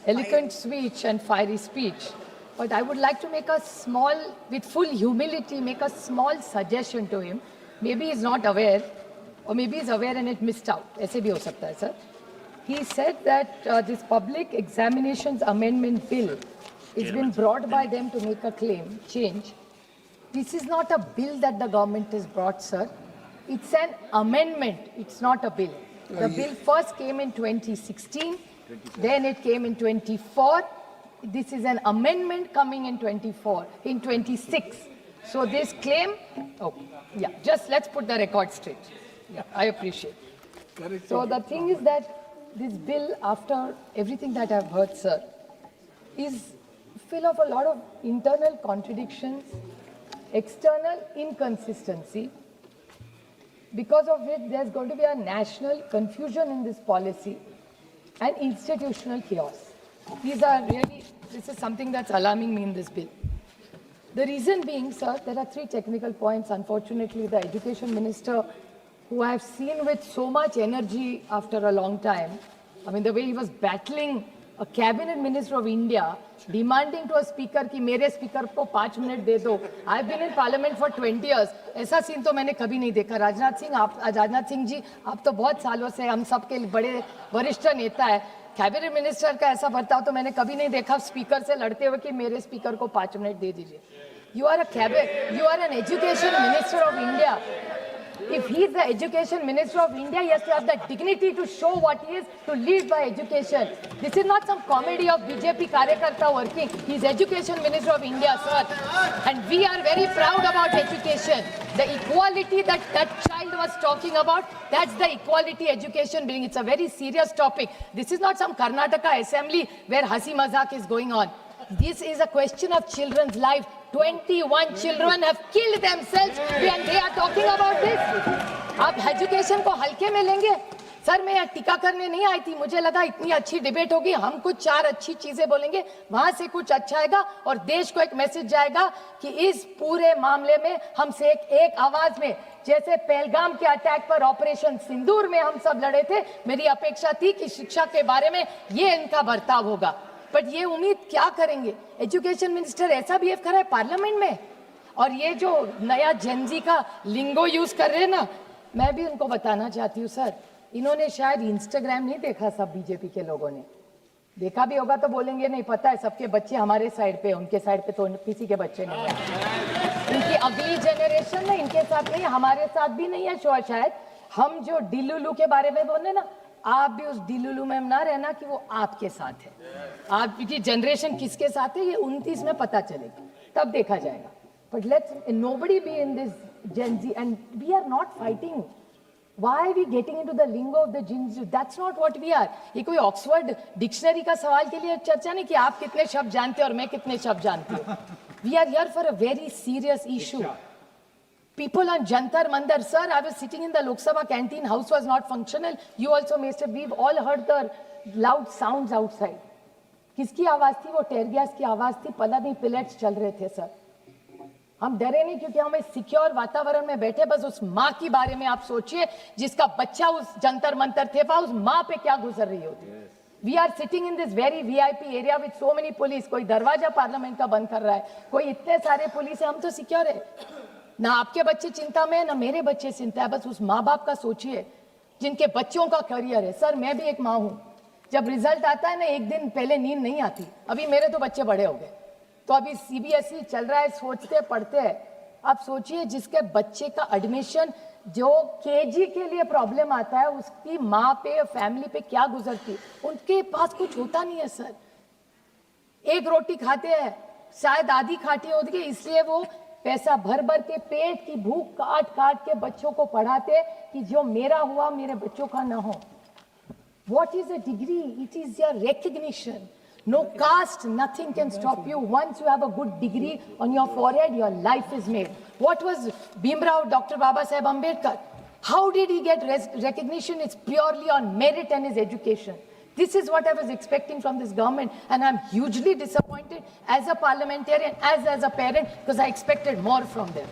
eloquent speech and fiery speech. But I would like to make a small, with full humility, make a small suggestion to him. Maybe he's not aware, or maybe he's aware and it missed out. ऐसे भी हो सकता है, sir. He said that this public examinations amendment bill has been brought by them to make a claim, change. This is not a bill that the government has brought, sir. It's an amendment. It's not a bill. The bill first came in 2016, then it came in 24. This is an amendment coming in 24, in 26. So this claim, yeah, just let's put the record straight. Yeah, I appreciate. So the thing is that this bill, after everything that I've heard, sir, is full of a lot of internal contradictions, external inconsistency, because of which there's going to be a national confusion in this policy and institutional chaos. This is something that's alarming me in this bill. The reason being, sir, there are three technical points. Unfortunately, the education minister, who I've seen with so much energy after a long time, I mean, the way he was battling a cabinet minister of India, demanding to a speaker कि मेरे speaker को 5 minute दे दो. I've been in parliament for 20 years. ऐसा scene तो मैंने कभी नहीं देखा. राजनाथ सिंह जी, आप तो बहुत सालों से हम सबके बड़े वरिष्ठ नेता है. कैबिनेट मिनिस्टर का ऐसा बर्ताव तो मैंने कभी नहीं देखा स्पीकर से लड़ते हुए कि मेरे स्पीकर को 5 मिनट दे दीजिए. You are an education minister of India. If he is the education minister of India, he has to have the dignity to show what he is, to lead by education. This is not some comedy of BJP Karyakarta working. He is education minister of India, sir. And we are very proud about education. The equality that child was talking about, that's the equality education bill. It's a very serious topic. This is not some Karnataka assembly where hasi mazak is going on. This is a question of children's life. 21 children have killed themselves and they are talking about this. आप education को हल्के में लेंगे? Sir, मैं यहाँ टीका करने नहीं आई थी. मुझे लगा इतनी अच्छी डिबेट होगी, हम कुछ 4 अच्छी चीजें बोलेंगे, वहां से कुछ अच्छा आएगा और देश को एक मैसेज जाएगा कि इस पूरे मामले में हमसे एक आवाज में, जैसे पहलगाम के अटैक पर ऑपरेशन सिंदूर में हम सब लड़े थे, मेरी अपेक्षा थी कि शिक्षा के बारे में ये इनका बर्ताव होगा. बट ये उम्मीद क्या करेंगे? एजुकेशन मिनिस्टर ऐसा बिहेव कर रहा है पार्लियामेंट में. और ये जो नया जेनजी का लिंगो यूज कर रहे हैं ना, मैं भी उनको बताना चाहती हूँ सर, इन्होंने शायद इंस्टाग्राम नहीं देखा. सब बीजेपी के लोगों ने देखा भी होगा तो बोलेंगे नहीं पता है, सबके बच्चे हमारे साइड पे, उनके साइड पे तो किसी के बच्चे नहीं है. इनकी अगली जनरेशन में इनके साथ नहीं, हमारे साथ भी नहीं है. शायद हम जो डिलुलू के बारे में बोले ना, आप भी उस डिलुलू में ना रहना कि वो आपके साथ है. आपकी जनरेशन किसके साथ है ये 29 में पता चलेगा, तब देखा जाएगा. But let's nobody be in this Gen Z and we are not fighting. Why are we getting into the lingo of the Gen Z? That's not what we are. ये कोई ऑक्सफोर्ड डिक्शनरी का सवाल के लिए चर्चा नहीं कि आप कितने शब्द जानते हैं और मैं कितने शब्द जानती हूँ. We are here for a very serious issue. People on Jantar Mandar, sir, I was sitting in the Lok Sabha canteen, house was not functional. You also must have, we've all heard the loud sounds outside. किसकी आवाज थी? वो टेयर gas की आवाज थी. पता नहीं pellets चल रहे थे सर. हम डरे नहीं क्योंकि हम इस सिक्योर वातावरण में बैठे. बस उस माँ के बारे में आप सोचिए जिसका बच्चा उस जंतर मंतर थे, उस माँ पे क्या गुजर रही होती. We are sitting in this very VIP area with so many police. कोई दरवाजा पार्लियामेंट का बंद कर रहा है, कोई इतने सारे पुलिस है. हम तो सिक्योर है ना. आपके बच्चे चिंता में है ना मेरे बच्चे चिंता है. बस उस माँ बाप का सोचिए जिनके बच्चों का करियर है. सर, मैं भी एक माँ हूँ. जब रिजल्ट आता है ना, एक दिन पहले नींद नहीं आती. अभी मेरे तो बच्चे बड़े हो गए, तो अभी सीबीएसई चल रहा है, सोचते पढ़ते हैं. आप सोचिए जिसके बच्चे का एडमिशन जो केजी के लिए प्रॉब्लम आता है, उसकी माँ पे, फैमिली पे क्या गुजरती. उनके पास कुछ होता नहीं है सर. एक रोटी खाते हैं, शायद आधी खाटी होती है, इसलिए वो पैसा भर भर के पेट की भूख काट काट के बच्चों को पढ़ाते कि जो मेरा हुआ मेरे बच्चों का ना हो. What is a degree? It is your recognition. No caste, nothing can stop you. Once you have a good degree on your forehead, your life is made. What was Bhimrao, Dr. Baba Saheb Ambedkar? How did he get recognition? It's purely on merit and his education. This is what I was expecting from this government, and I'm hugely disappointed as a parliamentarian, as a parent, because I expected more from them.